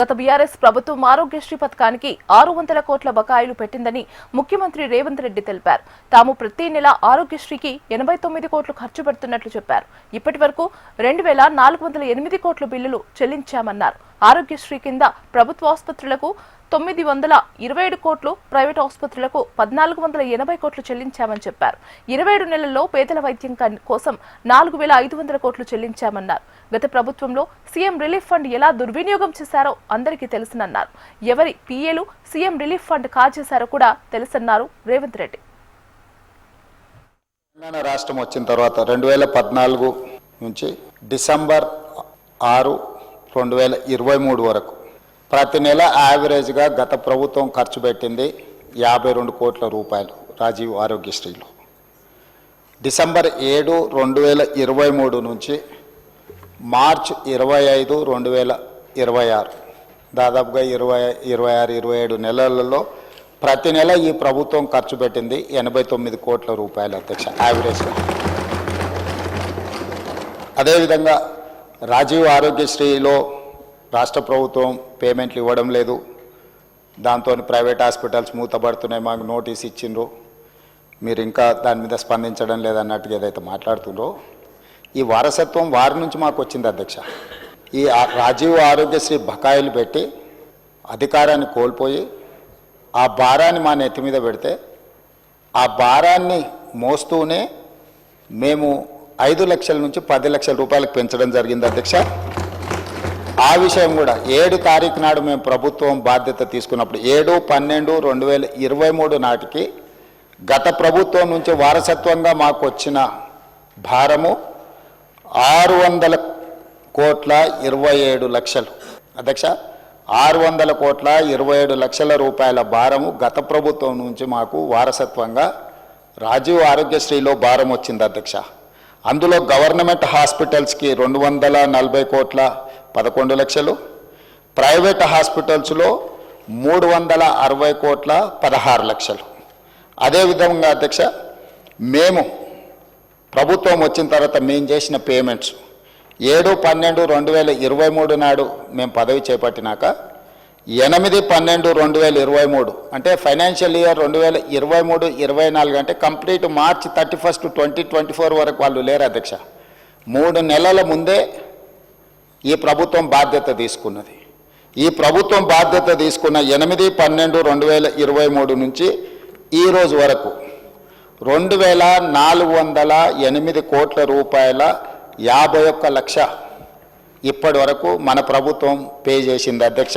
గత బీఆర్ఎస్ ప్రభుత్వం ఆరోగ్యశ్రీ పథకానికి 600 కోట్ల బకాయిలు పెట్టిందని ముఖ్యమంత్రి రేవంత్ రెడ్డి తెలిపారు. తాము ప్రతి నెల ఆరోగ్యశ్రీకి 89 కోట్లు ఖర్చు పెడుతున్నట్లు చెప్పారు. ఇప్పటివరకు 2408 కోట్ల బిల్లులు చెల్లించామన్నారు. ఆరోగ్యశ్రీ కింద ప్రభుత్వ ఆసుపత్రులకు 927 కోట్లు, ప్రైవేట్ ఆసుపత్రులకు 1480 కోట్లు చెల్లించామని చెప్పారు. 27 నెలల్లో పేదల వైద్యం కోసం 4500 కోట్లు చెల్లించామన్నారు. గత ప్రభుత్వంలో సీఎం రిలీఫ్ ఫండ్ ఎలా దుర్వినియోగం చేశారో అందరికీ తెలుసునన్నారు. ఎవరి పీఏలు సీఎం రిలీఫ్ ఫండ్ కాజేశారో కూడా తెలుసన్నారు రేవంత్ రెడ్డి. తెలంగాణ రాష్ట్రం వచ్చిన తర్వాత 2014 నుంచి డిసెంబర్ 6, 2023 వరకు ప్రతి నెల యావరేజ్గా గత ప్రభుత్వం ఖర్చు పెట్టింది 52 కోట్ల రూపాయలు రాజీవ్ ఆరోగ్యశ్రీలో. డిసెంబర్ 7, 2023 నుంచి మార్చ్ 25, 2026 దాదాపుగా 26-27 నెలలలో ప్రతి నెల ఈ ప్రభుత్వం ఖర్చు పెట్టింది 89 కోట్ల రూపాయలు అధ్యక్ష యావరేజ్గా. అదేవిధంగా రాజీవ్ ఆరోగ్యశ్రీలో రాష్ట్ర ప్రభుత్వం పేమెంట్లు ఇవ్వడం లేదు. దాంతో ప్రైవేట్ హాస్పిటల్స్ మూతపడుతున్నాయి, మాకు నోటీస్ ఇచ్చిండ్రు, మీరు ఇంకా దాని మీద స్పందించడం లేదన్నట్టుగా ఏదైతే మాట్లాడుతుండ్రో ఈ వారసత్వం వారి నుంచి మాకు వచ్చింది అధ్యక్ష. ఈ రాజీవ్ ఆరోగ్యశ్రీ బకాయిలు పెట్టి అధికారాన్ని కోల్పోయి ఆ భారాన్ని మా నెత్తి మీద పెడితే ఆ భారాన్ని మోస్తూనే మేము 5 లక్షల నుంచి 10 లక్షల రూపాయలకు పెంచడం జరిగింది అధ్యక్ష. ఆ విషయం కూడా 7 తారీఖు నాడు మేము ప్రభుత్వం బాధ్యత తీసుకున్నప్పుడు 7/12/2023 నాటికి గత ప్రభుత్వం నుంచి వారసత్వంగా మాకు వచ్చిన భారము 600 కోట్ల 27 లక్షలు అధ్యక్ష. 600 కోట్ల 27 లక్షల రూపాయల భారము గత ప్రభుత్వం నుంచి మాకు వారసత్వంగా రాజీవ్ ఆరోగ్యశ్రీలో భారం వచ్చింది అధ్యక్ష. అందులో గవర్నమెంట్ హాస్పిటల్స్కి 240 కోట్ల 11 లక్షలు, ప్రైవేట్ హాస్పిటల్స్లో 360 కోట్ల 16 లక్షలు. అదేవిధంగా అధ్యక్ష మేము ప్రభుత్వం వచ్చిన తర్వాత మేము చేసిన పేమెంట్స్ 7/12/2023 నాడు మేము పదవి చేపట్టినాక 8/12/2023 అంటే ఫైనాన్షియల్ ఇయర్ 2023-24 అంటే కంప్లీట్ మార్చ్ 31, 2024 వరకు వాళ్ళు లేరు అధ్యక్ష. 3 నెలల ముందే ఈ ప్రభుత్వం బాధ్యత తీసుకున్నది. ఈ ప్రభుత్వం బాధ్యత తీసుకున్న 8/12/2023 నుంచి ఈ రోజు వరకు 2408 కోట్ల రూపాయల 51 లక్ష ఇప్పటి వరకు మన ప్రభుత్వం పే చేసింది అధ్యక్ష.